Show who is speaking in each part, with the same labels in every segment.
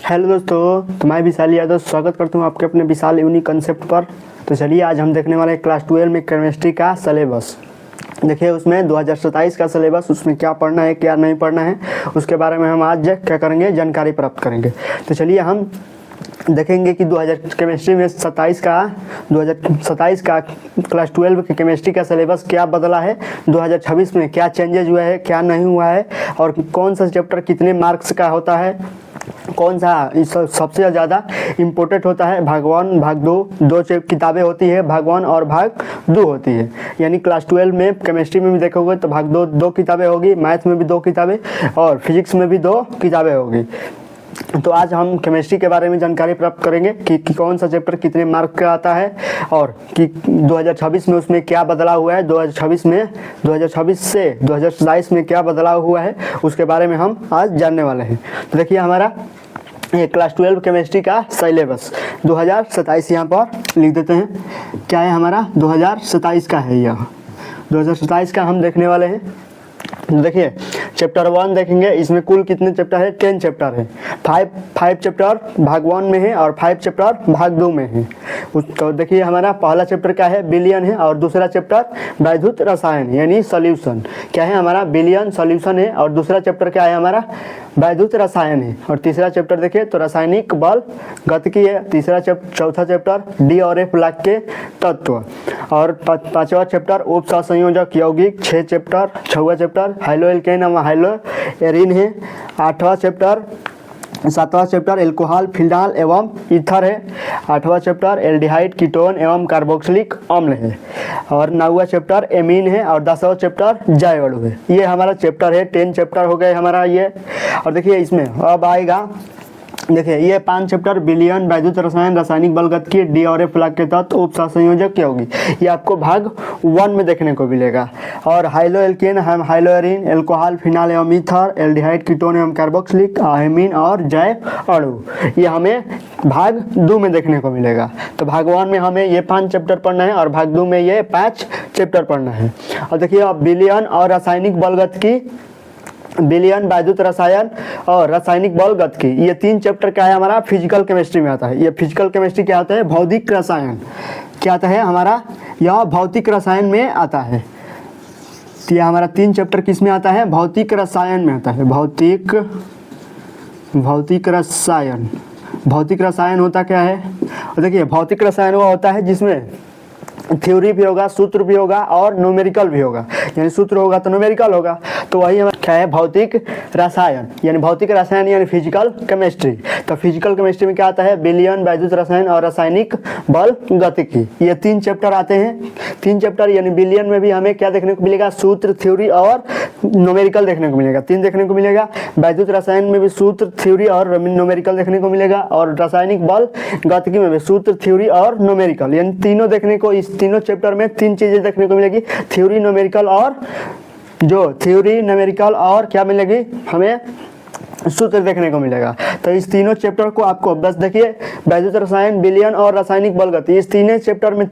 Speaker 1: Hello दोस्तों, तो मैं विशाल यादव स्वागत करता हूँ आपके अपने विशाल यूनिक कंसेप्ट पर। तो चलिए आज हम देखने वाले हैं क्लास 12 में केमिस्ट्री का सिलेबस। देखिए उसमें 2027 का सिलेबस, उसमें क्या पढ़ना है क्या नहीं पढ़ना है उसके बारे में हम आज क्या करेंगे, जानकारी प्राप्त करेंगे। तो चलिए हम देखेंगे कि 2000 केमिस्ट्री में 2027 का क्लास 12 के केमिस्ट्री का सिलेबस क्या बदला है, 2026 में क्या चेंजेज हुआ है क्या नहीं हुआ है, और कौन सा चैप्टर कितने मार्क्स का होता है, कौन सा सबसे ज़्यादा इम्पोर्टेंट होता है। भाग 1 भाग 2 किताबें होती है, भाग 1 और भाग 2 होती है। यानी क्लास 12 में केमिस्ट्री में भी देखोगे तो भाग 2 किताबें होगी, मैथ में भी 2 किताबें और फिजिक्स में भी 2 किताबें होगी। तो आज हम केमिस्ट्री के बारे में जानकारी प्राप्त करेंगे कि कौन सा चैप्टर कितने मार्क का आता है और कि 2026 में उसमें क्या बदलाव हुआ है, 2026 से 2027 में क्या बदलाव हुआ है उसके बारे में हम आज जानने वाले हैं। तो देखिए हमारा ये क्लास 12 केमिस्ट्री का सिलेबस 2027 यहाँ पर लिख देते हैं। क्या है हमारा 2027 का है, यह 2027 का हम देखने वाले हैं। देखिए चैप्टर 1 देखेंगे, इसमें कुल कितने चैप्टर है, 10 चैप्टर है। 5 चैप्टर भाग 1 में है और 5 चैप्टर भाग 2 में है। तो देखिए हमारा पहला चैप्टर क्या है, बिलियन है, और दूसरा चैप्टर वैद्युत रसायन यानी सॉल्यूशन। क्या है हमारा, बिलियन सॉल्यूशन है, और दूसरा चैप्टर क्या है हमारा, वैद्युत रसायन है। और तीसरा चैप्टर देखिए तो रासायनिक बल गतिकी है। चौथा चैप्टर डी और एफ ब्लॉक के तत्व, और पांचवा चैप्टर उप सहसंयोजक यौगिक। 6वां चैप्टर हाइलोएल्केन एवं हाइलोएरिन है। 7वां चैप्टर एल्कोहल फिनाल एवं ईथर है। 8वां चैप्टर एल्डिहाइड कीटोन एवं कार्बोक्सिलिक अम्ल है। और 9वां चैप्टर एमीन है, और 10वां चैप्टर जैव अणु है। ये हमारा चैप्टर है, 10 चैप्टर हो गए हमारा ये। और देखिए इसमें अब आएगा, देखिए ये 5 चैप्टर बिलियन, वैद्युत रसायन, रासायनिक बल गतिकी, डी और एफ ब्लॉक के तत्व, उप सहसंयोजक होगी, ये आपको भाग 1 में देखने को मिलेगा। और हाइलोएल्केन, हाइलोएरिन, एल्कोहल फिनाल एवं ईथर, एल्डिहाइड कीटोन एवं कार्बोक्सिलिक, एमीन और जैव अणु, ये हमें भाग 2 में देखने को मिलेगा। तो भाग 1 में हमें ये 5 चैप्टर पढ़ना है और भाग 2 में ये 5 चैप्टर पढ़ना है। और देखिए अब बिलियन और रासायनिक बल गतिकी, बिलियन, वैद्युत रसायन और रासायनिक बल गतिकी, ये 3 चैप्टर क्या है हमारा, फिजिकल केमिस्ट्री में आता है। ये फिजिकल केमिस्ट्री क्या आता है, भौतिक रसायन क्या आता है हमारा, यह भौतिक रसायन में आता है। तो यह हमारा 3 चैप्टर किस में आता है, भौतिक रसायन में आता है। भौतिक रसायन, भौतिक रसायन होता क्या है, और देखिए भौतिक रसायन वो होता है जिसमें थ्योरी भी होगा, सूत्र भी होगा और न्यूमेरिकल भी होगा। यानी सूत्र होगा तो न्यूमेरिकल होगा, तो वही हमारा क्या है, भौतिक रसायन। यानी भौतिक रसायन यानी फिजिकल केमिस्ट्री। तो फिजिकल केमिस्ट्री में क्या आता है, बिलियन, वैद्युत रसायन और रासायनिक बल गतिकी, ये 3 चैप्टर आते हैं। 3 चैप्टर यानी बिलियन में भी हमें क्या देखने को मिलेगा, सूत्र, थ्योरी और न्यूमेरिकल देखने को मिलेगा, 3 देखने को मिलेगा। वैद्युत रसायन में भी सूत्र, थ्योरी और न्यूमेरिकल देखने को मिलेगा, और रासायनिक बल गतिकी में भी सूत्र, थ्योरी और न्यूमेरिकल, यानी तीनों देखने को, इस तीनों चैप्टर में 3 चीजें देखने को मिलेगी, थ्योरी, न्यूमेरिकल और क्या मिलेगी हमें, सूत्र देखने को मिलेगा। तो इस तीनों चैप्टर को आपको बस देखिए, वैद्युत रसायन, बिलियन और रासायनिक बल गति, इस 3 चैप्टर में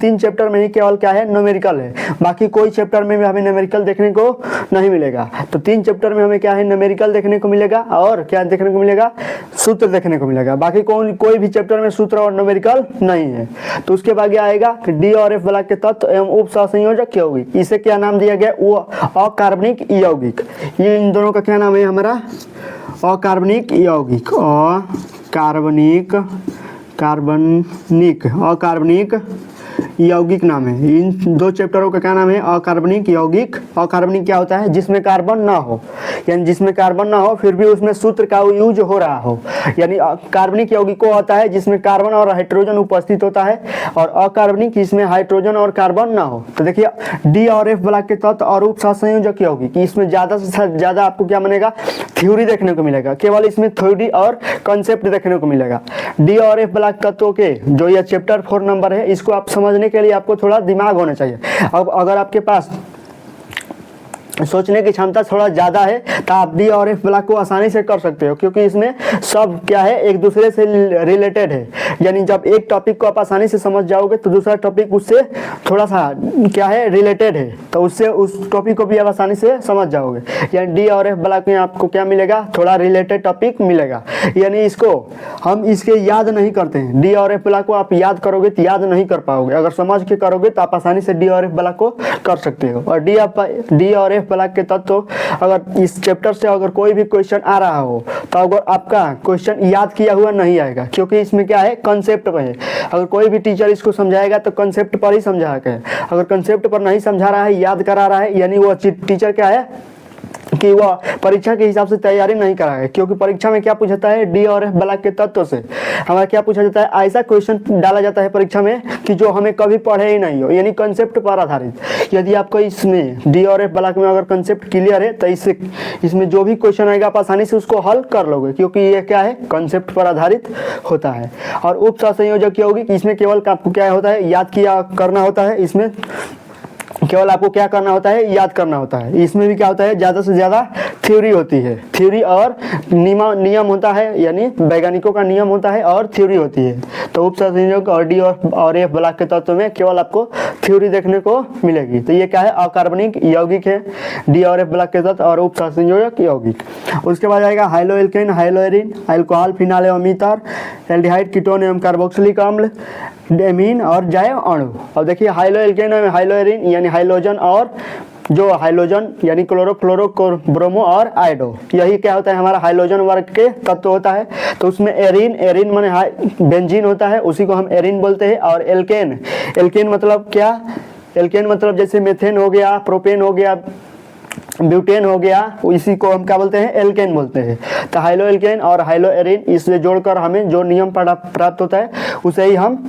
Speaker 1: ही केवल क्या है, न्यूमेरिकल है। बाकी कोई चैप्टर में भी हमें न्यूमेरिकल देखने को नहीं मिलेगा। तो 3 चैप्टर में हमें क्या है, न्यूमेरिकल देखने को मिलेगा और क्या देखने को मिलेगा, सूत्र देखने को मिलेगा। बाकी कोई भी चैप्टर में सूत्र और न्यूमेरिकल नहीं है। तो उसके बाद आएगा डी और एफ ब्लॉक के तत्व एवं उप सहसंयोजक यौगिक, इसे क्या नाम दिया गया, वो अकार्बनिक यौगिक। ये इन दोनों का क्या नाम है हमारा, अकार्बनिक यौगिक, अकार्बनिक यौगिक नाम है। इन 2 चैप्टरों का क्या नाम है, अकार्बनिक यौगिक। अकार्बनिक क्या होता है, जिसमें कार्बन ना हो, यानी जिसमें कार्बन ना हो फिर भी उसमें सूत्र का यूज हो रहा हो, यानी कार्बनिक यौगिक को होता है जिसमें कार्बन और हाइड्रोजन उपस्थित होता है, और अकार्बनिक इसमें हाइड्रोजन और कार्बन ना हो। तो देखिए डी और एफ ब्लॉक के तत्व और उप सहसंयोजक यौगिक, इसमें ज़्यादा से ज़्यादा आपको क्या मिलेगा, थ्योरी देखने को मिलेगा, केवल इसमें थ्योरी और कंसेप्ट देखने को मिलेगा। डी और एफ ब्लॉक तत्वों के जो यह चैप्टर 4 नंबर है, इसको आप समझने के लिए आपको थोड़ा दिमाग होना चाहिए। अब अगर आपके पास सोचने की क्षमता थोड़ा ज़्यादा है तो आप डी और एफ ब्लॉक को आसानी से कर सकते हो, क्योंकि इसमें सब क्या है, एक दूसरे से रिलेटेड है। यानी जब एक टॉपिक को आप आसानी से समझ जाओगे तो दूसरा टॉपिक उससे थोड़ा सा क्या है, रिलेटेड है, तो उससे उस टॉपिक को भी आप आसानी से समझ जाओगे। यानी डी और एफ ब्लॉक में आपको क्या मिलेगा, थोड़ा रिलेटेड टॉपिक मिलेगा। यानी इसको हम इसके याद नहीं करते हैं। डी और एफ ब्लॉक को आप याद करोगे तो याद नहीं कर पाओगे, अगर समझ के करोगे तो आप आसानी से डी और एफ ब्लॉक को कर सकते हो। और डी और एफ ब्लॉक के तत्व, अगर इस चैप्टर से अगर कोई भी क्वेश्चन आ रहा हो तो अगर आपका क्वेश्चन याद किया हुआ नहीं आएगा, क्योंकि इसमें क्या है, कंसेप्ट पर है। अगर कोई भी टीचर इसको समझाएगा तो कंसेप्ट पर ही समझाएगा। अगर कंसेप्ट पर नहीं समझा रहा है, याद करा रहा है, यानी वो टीचर क्या है कि वह परीक्षा के हिसाब से तैयारी नहीं कराएगा। क्योंकि परीक्षा में क्या पूछा जाता है, डी और एफ ब्लॉक के तत्व से हमारा क्या पूछा जाता है, ऐसा क्वेश्चन डाला जाता है परीक्षा में कि जो हमें कभी पढ़े ही नहीं हो, यानी कंसेप्ट पर आधारित। यदि आपको इसमें डी और एफ ब्लॉक में अगर कंसेप्ट क्लियर है तो इसमें जो भी क्वेश्चन आएगा आप आसानी से उसको हल कर लोगे, क्योंकि ये क्या है, कंसेप्ट पर आधारित होता है। और उप सहसंयोजक क्या होगी कि इसमें केवल आपको क्या होता है, याद किया करना होता है। इसमें केवल आपको क्या करना होता है, याद करना होता है। इसमें भी क्या होता है, ज़्यादा से ज़्यादा थ्योरी होती है, थ्योरी और नियम होता है, यानी वैज्ञानिकों का नियम होता है और थ्योरी होती है। तो उप सहसंयोजक और डी और एफ ब्लॉक के तत्व में केवल आपको थ्योरी देखने को मिलेगी। तो ये क्या है, अकार्बनिक यौगिक है, डी और एफ ब्लॉक के तत्व और उप सहसंयोजक यौगिक। उसके बाद आएगा हाइलोएल्केन, हाइलोएरिन, अल्कोहल, फिनाल एवं ईथर, एल्डिहाइड, कीटोन एवं कार्बोक्सिलिक अम्ल, एमीन और जैव अणु। अब देखिए हाइलोएल्केन में हाइलोएरिन यानी हाइलोजन, और जो हाइलोजन यानी क्लोरो, फ्लोरो, ब्रोमो और आयोडो, यही क्या होता है, हमारा हाइलोजन वर्ग के तत्व होता है। तो उसमें एरिन माने बेंजीन होता है, उसी को हम एरिन बोलते हैं। और एल्केन मतलब क्या, एल्केन मतलब जैसे मेथेन हो गया, प्रोपेन हो गया, ब्यूटेन हो गया, इसी को हम क्या बोलते हैं, एल्केन बोलते हैं। तो हाइलोएल्केन और हाइलोएरिन, इससे जोड़कर हमें जो नियम प्राप्त होता है उसे ही हम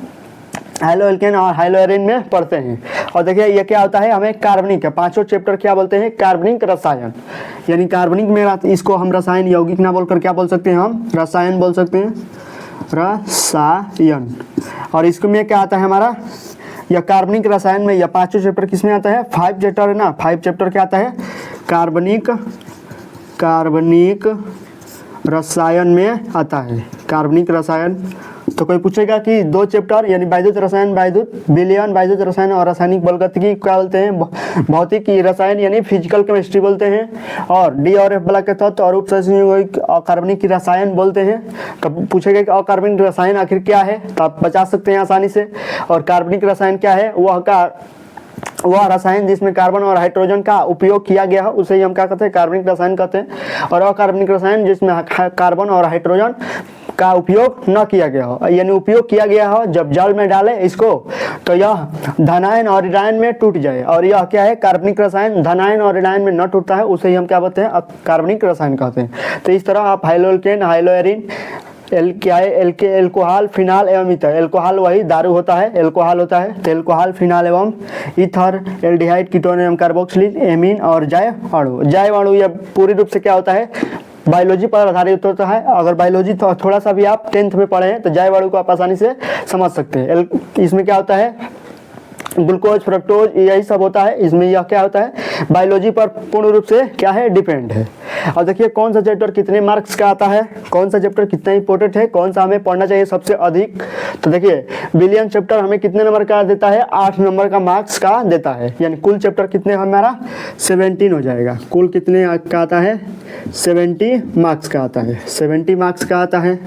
Speaker 1: हाइलोएल्केन और हाइलोएरिन में पढ़ते हैं। और देखिए ये क्या होता है, हमें कार्बनिक है, पांचों चैप्टर क्या बोलते हैं, कार्बनिक रसायन। यानी कार्बनिक में इसको हम रसायन यौगिक ना बोलकर क्या बोल सकते हैं, हम रसायन बोल सकते हैं, रसायन। और इसको में क्या आता है हमारा, या कार्बनिक रसायन में, या पांचों चैप्टर किस में आता है, 5 चैप्टर है ना, 5 चैप्टर क्या आता है, कार्बनिक रसायन में आता है, कार्बनिक रसायन। तो कोई पूछेगा कि 2 चैप्टर यानी वैद्युत रसायन, विलयन, वैद्युत रसायन और रासायनिक बलगतिकी क्या बोलते हैं, भौतिक रसायन यानी फिजिकल केमिस्ट्री बोलते हैं। और डी और एफ ब्लॉक के तत्व और उप सहसंयोजक अकार्बनिक रसायन बोलते हैं। कब पूछेगा कि अकार्बनिक रसायन आखिर क्या है, तो आप बता सकते हैं आसानी से। और कार्बनिक रसायन क्या है, वह रसायन जिसमें कार्बन और हाइड्रोजन का उपयोग किया गया हो उसे ही हम क्या कहते हैं, कार्बनिक रसायन कहते हैं। और अकार्बनिक रसायन जिसमें कार्बन और हाइड्रोजन का उपयोग न किया गया हो, यानी उपयोग किया गया हो जब जल में डाले इसको तो यह धनायन और ऋणायन में टूट जाए। और यह क्या है, कार्बनिक रसायन धनायन और ऋणायन में न टूटता है, उसे ही हम क्या बोलते हैं, कार्बनिक रसायन कहते हैं। तो इस तरह आप हाइलोएल्केन, हाइलोएरिन, एल्कोहल, फिनाल एवं ईथर, एल्कोहल वही दारू होता है, एल्कोहल होता है, तो एल्कोहल, फिनाल एवं ईथर, एल्डिहाइड, कीटोन एवं कार्बोक्सिलिक, एमीन और जैव अणु। जैव अणु यह पूरी रूप से क्या होता है, बायोलॉजी पर आधारित होता है। अगर बायोलॉजी तो थोड़ा सा भी आप 10th में पढ़े हैं तो जैव अणु को आप आसानी से समझ सकते हैं। इसमें क्या होता है, ग्लूकोज, फ्रक्टोज, यही सब होता है। इसमें यह क्या होता है, बायोलॉजी पर पूर्ण रूप से क्या है, डिपेंड है। और देखिए कौन सा चैप्टर कितने मार्क्स का आता है, कौन सा चैप्टर कितना इंपॉर्टेंट है, कौन सा हमें पढ़ना चाहिए सबसे अधिक। तो देखिए विलियन चैप्टर हमें कितने नंबर का देता है, 8 नंबर का मार्क्स का देता है। यानी कुल चैप्टर कितने हमारा 17 हो जाएगा। कुल कितने का आता है, 70 मार्क्स का आता है, 70 मार्क्स का आता है।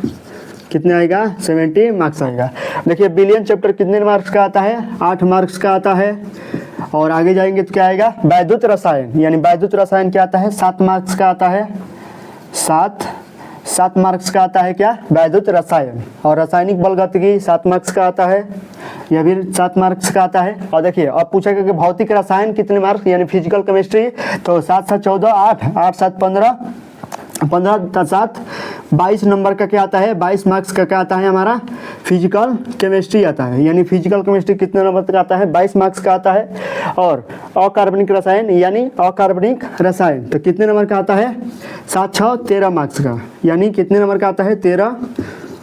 Speaker 1: कितने आएगा, 70 मार्क्स आएगा। देखिए बिलियन चैप्टर कितने मार्क्स का आता है, 8 मार्क्स का आता है। और आगे जाएंगे तो क्या आएगा, वैद्युत रसायन, यानी वैद्युत रसायन क्या आता है, 7 मार्क्स का आता है, 7 मार्क्स का आता है क्या, वैद्युत रसायन। और रासायनिक बलगतिकी 7 मार्क्स का आता है, यह भी 7 मार्क्स का आता है। और देखिए अब पूछेगा कि भौतिक रसायन कितने मार्क्स, यानी फिजिकल केमिस्ट्री, तो 7 7 14, 8 8 7 15, 15 7 22 नंबर का क्या आता है, 22 मार्क्स का क्या आता है हमारा, फिजिकल केमिस्ट्री आता है। यानी फिजिकल केमिस्ट्री कितने नंबर तक आता है, 22 मार्क्स का आता है। और अकार्बनिक रसायन यानी अकार्बनिक रसायन तो कितने नंबर का आता है, 7 6 13 मार्क्स का, यानी कितने नंबर का आता है, 13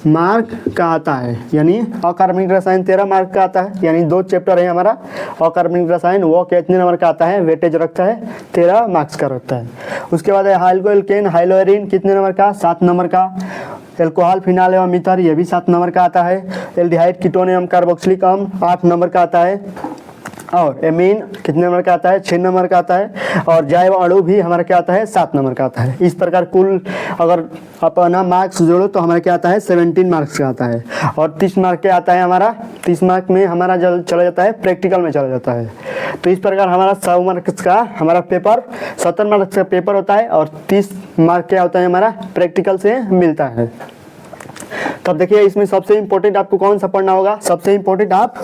Speaker 1: मार्क का आता है। यानी अकार्बनिक रसायन 13 मार्क का आता है। यानी 2 चैप्टर है हमारा अकार्बनिक रसायन, वो कितने नंबर का आता है, वेटेज रखता है 13 मार्क्स का रखता है। उसके बाद है हाइलोएल्केन, हाइलोएरिन कितने नंबर का, 7 नंबर का। एल्कोहल, फिनाल एवं ईथर ये भी 7 नंबर का आता है। एल्डिहाइड, कीटोन एवं कार्बोक्सिलिक अम्ल 8 नंबर का आता है। और एमीन कितने नंबर का आता है, 6 नंबर का आता है। और जैव अणु भी हमारा क्या आता है, 7 नंबर का आता है। इस प्रकार कुल अगर अपना मार्क्स जोड़ो तो हमारा क्या आता है, 17 मार्क्स का आता है। और 30 मार्क के आता है हमारा, 30 मार्क में हमारा चला जाता है प्रैक्टिकल में चला जाता है। तो इस प्रकार हमारा 100 मार्क्स का हमारा पेपर, 70 मार्क्स का पेपर होता है और 30 मार्क क्या होता है हमारा प्रैक्टिकल से मिलता है। तब देखिए इसमें सबसे इंपॉर्टेंट आपको कौन सा पढ़ना होगा, सबसे इंपॉर्टेंट आप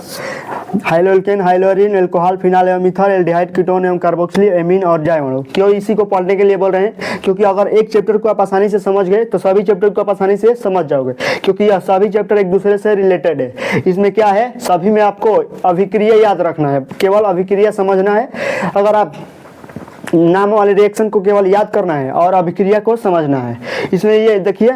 Speaker 1: हाइलोल्केन, हाइलोरिन, एल्कोहल, फिनाल एवं मिथाइल, एल्डिहाइड, कीटोन एवं कार्बोक्सिल, एमीन और जैव अणु। क्यों इसी को पढ़ने के लिए बोल रहे हैं, क्योंकि अगर एक चैप्टर को आप आसानी से समझ गए तो सभी चैप्टर को आप आसानी से समझ जाओगे, क्योंकि यह सभी चैप्टर एक दूसरे से रिलेटेड है। इसमें क्या है, सभी में आपको अभिक्रिया याद रखना है, केवल अभिक्रिया समझना है। अगर आप नाम वाले रिएक्शन को केवल याद करना है और अभिक्रिया को समझना है। इसमें ये देखिए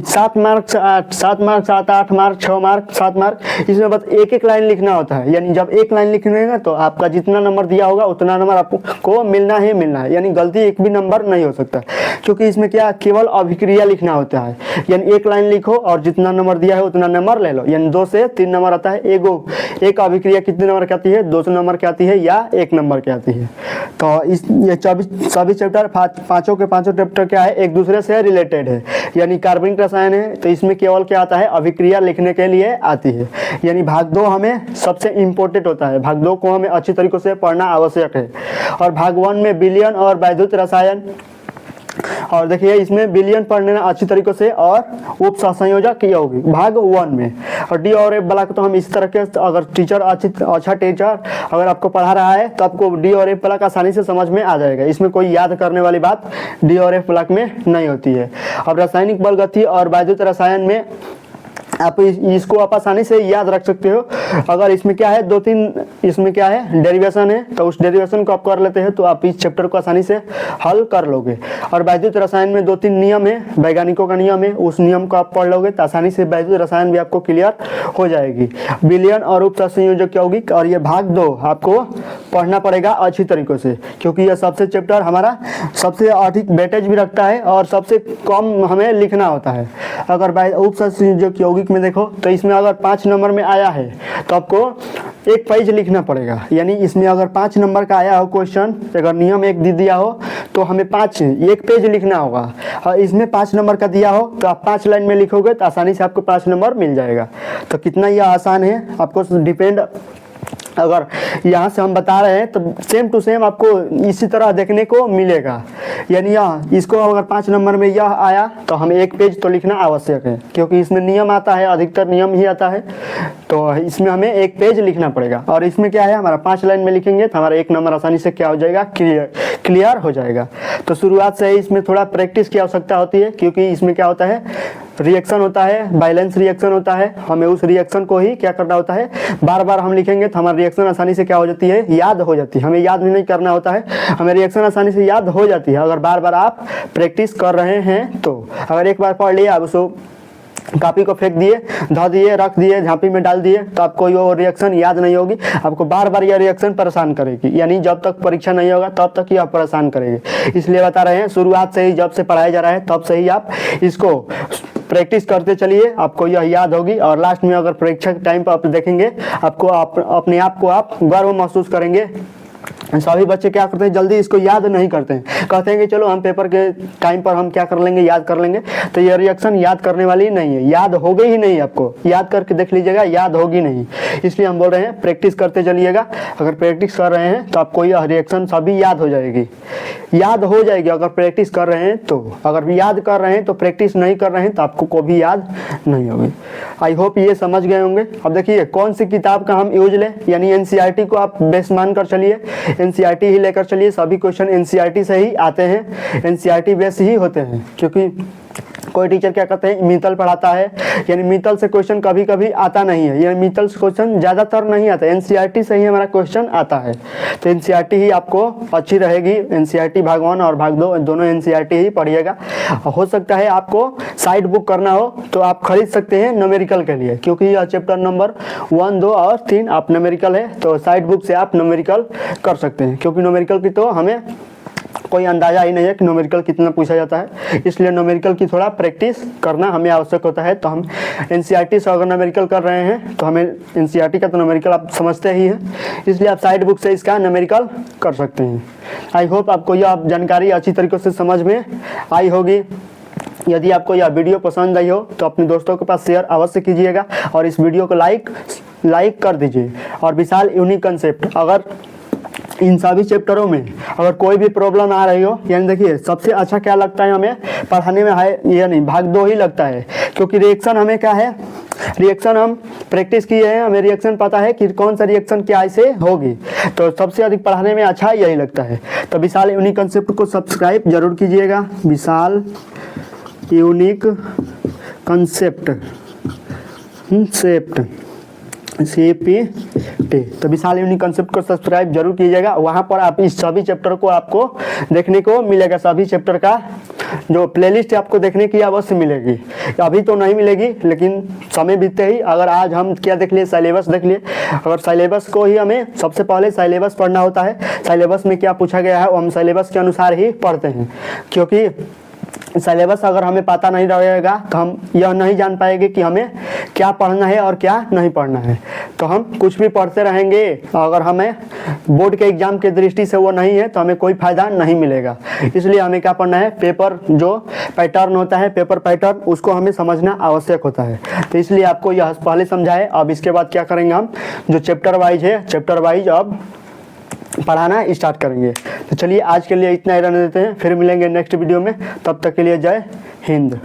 Speaker 1: 7 marks 7 marks 7 8 mark 6 mark 7 mark, इसमें बस एक एक लाइन लिखना होता है। यानी जब एक लाइन लिखने ना तो आपका जितना नंबर दिया होगा उतना नंबर आपको मिलना ही मिलना है, यानी गलती एक भी नंबर नहीं हो सकता, क्योंकि इसमें क्या केवल अभिक्रिया लिखना होता है। यानी एक लाइन लिखो और जितना नंबर दिया है उतना नंबर ले लो, यानी 2 से 3 नंबर आता है। एक अभिक्रिया कितने नंबर की आती है, 200 नंबर की आती है या 1 नंबर की आती है। तो इस ये सभी चैप्टर पांचों के पांचों चैप्टर क्या है, एक दूसरे से रिलेटेड है। यानी कार्बनिक रसायन है तो इसमें केवल क्या आता है, अभिक्रिया लिखने के लिए आती है। यानी भाग 2 हमें सबसे इंपॉर्टेंट होता है, भाग 2 को हमें अच्छी तरीके से पढ़ना आवश्यक है। और भाग 1 में विलयन और वैद्युत रसायन, और देखिए इसमें विलयन पढ़ लेना अच्छी तरीके से और उप सहसंयोजक यौगिक भाग 1 में। और डी और एफ वाला को तो हम इस तरह के, अगर टीचर अच्छा टीचर अगर आपको पढ़ा रहा है तो आपको डी और एफ वाला आसानी से समझ में आ जाएगा। इसमें कोई याद करने वाली बात डी और एफ वाला में नहीं होती है। अब रासायनिक बल गति और वैद्युत रसायन में आप इसको आप आसानी से याद रख सकते हो। अगर इसमें क्या है, 2-3 इसमें क्या है डेरिवेशन है, तो उस डेरिवेशन को आप कर लेते हैं तो आप इस चैप्टर को आसानी से हल कर लोगे। और वैद्युत रसायन में 2-3 नियम है, वैज्ञानिकों का नियम है, उस नियम को आप पढ़ लोगे तो आसानी से वैद्युत रसायन भी आपको क्लियर हो जाएगी। विलयन और उप सहसंयोजक यौगिक, और ये भाग 2 आपको पढ़ना पड़ेगा अच्छी तरीके से, क्योंकि यह सबसे चैप्टर हमारा सबसे अधिक वेटेज भी रखता है और सबसे कम हमें लिखना होता है। अगर उप सहसंयोजक यौगिक में देखो तो इसमें अगर 5 नंबर में आया है तो आपको 1 पेज लिखना पड़ेगा। यानी इसमें अगर 5 नंबर का आया हो क्वेश्चन, अगर नियम 1 दिया हो तो हमें 1 पेज लिखना होगा। और इसमें 5 नंबर का दिया हो तो आप 5 लाइन में लिखोगे तो आसानी से आपको 5 नंबर मिल जाएगा। तो कितना यह आसान है आपको डिपेंड, अगर यहाँ से हम बता रहे हैं तो सेम टू सेम आपको इसी तरह देखने को मिलेगा। यानी यह इसको अगर 5 नंबर में यह आया तो हमें 1 पेज तो लिखना आवश्यक है, क्योंकि इसमें नियम आता है, अधिकतर नियम ही आता है, तो इसमें हमें 1 पेज लिखना पड़ेगा। और इसमें क्या है, हमारा 5 लाइन में लिखेंगे तो हमारा 1 नंबर आसानी से क्या हो जाएगा, क्लियर हो जाएगा। तो शुरुआत से ही इसमें थोड़ा प्रैक्टिस की आवश्यकता होती है, क्योंकि इसमें क्या होता है, रिएक्शन होता है, बैलेंस रिएक्शन होता है। हमें उस रिएक्शन को ही क्या करना होता है, बार बार हम लिखेंगे तो हमारी रिएक्शन आसानी से क्या हो जाती है, याद हो जाती है। हमें याद भी नहीं करना होता है, हमें रिएक्शन आसानी से याद हो जाती है अगर बार बार आप प्रैक्टिस कर रहे हैं तो। अगर एक बार पढ़ लिया, आप उसको कॉपी को फेंक दिए, धो दिए, रख दिए, झांपी में डाल दिए, तो आपको ये रिएक्शन याद नहीं होगी। आपको बार बार यह रिएक्शन परेशान करेगी, यानी जब तक परीक्षा नहीं होगा तब तक यह परेशान करेगी। इसलिए बता रहे हैं शुरुआत से ही, जब से पढ़ाया जा रहा है तब से ही आप इसको प्रैक्टिस करते चलिए, आपको यह याद होगी। और लास्ट में अगर परीक्षा के टाइम पर आप देखेंगे, आपको अपने आप को आप गर्व महसूस करेंगे। सभी बच्चे क्या करते हैं, जल्दी इसको याद नहीं करते हैं, कहते हैं कि चलो हम पेपर के टाइम पर हम क्या कर लेंगे, याद कर लेंगे। तो ये रिएक्शन याद करने वाली नहीं है, याद होगी ही नहीं, आपको याद करके देख लीजिएगा, याद होगी नहीं। इसलिए हम बोल रहे हैं प्रैक्टिस करते चलिएगा। अगर प्रैक्टिस कर रहे हैं तो आपको यह रिएक्शन सभी याद हो जाएगी, याद हो जाएगी अगर प्रैक्टिस कर रहे हैं तो। अगर याद कर रहे हैं तो प्रैक्टिस नहीं कर रहे हैं तो आपको को भी याद नहीं होगी। आई होप ये समझ गए होंगे। अब देखिए कौन सी किताब का हम यूज लें, यानी एनसीईआरटी को आप बेस मान कर चलिए, एनसीईआरटी ही लेकर चलिए। सभी क्वेश्चन एनसीईआरटी से ही आते हैं, एनसीईआरटी बेस ही होते हैं। क्योंकि कोई टीचर क्या करते हैं, मित्तल पढ़ाता है, यानी मित्तल से क्वेश्चन कभी कभी आता नहीं है, यानी मित्तल से क्वेश्चन ज़्यादातर नहीं आता, एनसीईआरटी से ही हमारा क्वेश्चन आता है। तो एनसीईआरटी ही आपको अच्छी रहेगी। एनसीईआरटी भाग 1 और भाग 2 दोनों एनसीईआरटी ही पढ़िएगा। हो सकता है आपको साइड बुक करना हो तो आप खरीद सकते हैं न्यूमेरिकल के लिए, क्योंकि यह चैप्टर नंबर 1, 2 और 3 आप न्यूमेरिकल है, तो साइड बुक से आप न्यूमेरिकल कर सकते हैं। क्योंकि न्यूमेरिकल की तो हमें कोई अंदाज़ा ही नहीं है कि न्यूमेरिकल कितना पूछा जाता है, इसलिए न्यूमेरिकल की थोड़ा प्रैक्टिस करना हमें आवश्यक होता है। तो हम एनसीईआरटी से अगर न्यूमेरिकल कर रहे हैं तो हमें एनसीईआरटी का तो न्यूमेरिकल आप समझते ही हैं, इसलिए आप साइड बुक से इसका न्यूमेरिकल कर सकते हैं। आई होप आपको यह जानकारी अच्छी तरीके से समझ में आई होगी। यदि आपको यह वीडियो पसंद आई हो तो अपने दोस्तों के पास शेयर अवश्य कीजिएगा और इस वीडियो को लाइक कर दीजिए। और विशाल यूनिक कंसेप्ट, अगर इन सभी चैप्टरों में अगर कोई भी प्रॉब्लम आ रही हो, यानी देखिए सबसे अच्छा क्या लगता है हमें पढ़ाने में है, ये नहीं भाग 2 ही लगता है, क्योंकि रिएक्शन हमें क्या है, रिएक्शन हम प्रैक्टिस किए हैं, हमें रिएक्शन पता है कि कौन सा रिएक्शन क्या ऐसे होगी, तो सबसे अधिक पढ़ाने में अच्छा यही लगता है। तो विशाल यूनिक कंसेप्ट को सब्सक्राइब जरूर कीजिएगा, विशाल यूनिक कंसेप्ट CPT, तो विशाल यूनिक कंसेप्ट को सब्सक्राइब जरूर कीजिएगा। वहाँ पर आप इस सभी चैप्टर को आपको देखने को मिलेगा, सभी चैप्टर का जो प्लेलिस्ट है आपको देखने की अवश्य मिलेगी। अभी तो नहीं मिलेगी, लेकिन समय बीतते ही, अगर आज हम क्या देख लिए, सिलेबस देख लिए, अगर सिलेबस को ही हमें सबसे पहले सिलेबस पढ़ना होता है, सिलेबस में क्या पूछा गया है वो हम सिलेबस के अनुसार ही पढ़ते हैं, क्योंकि सिलेबस अगर हमें पता नहीं रहेगा तो हम यह नहीं जान पाएंगे कि हमें क्या पढ़ना है और क्या नहीं पढ़ना है। तो हम कुछ भी पढ़ते रहेंगे, अगर हमें बोर्ड के एग्जाम के दृष्टि से वो नहीं है तो हमें कोई फ़ायदा नहीं मिलेगा। इसलिए हमें क्या पढ़ना है, पेपर जो पैटर्न होता है, पेपर पैटर्न, उसको हमें समझना आवश्यक होता है। तो इसलिए आपको यह पहले समझाए। अब इसके बाद क्या करेंगे, हम जो चैप्टर वाइज है, चैप्टर वाइज अब पढ़ाना स्टार्ट करेंगे। तो चलिए आज के लिए इतना ही रहने देते हैं, फिर मिलेंगे नेक्स्ट वीडियो में, तब तक के लिए जय हिंद।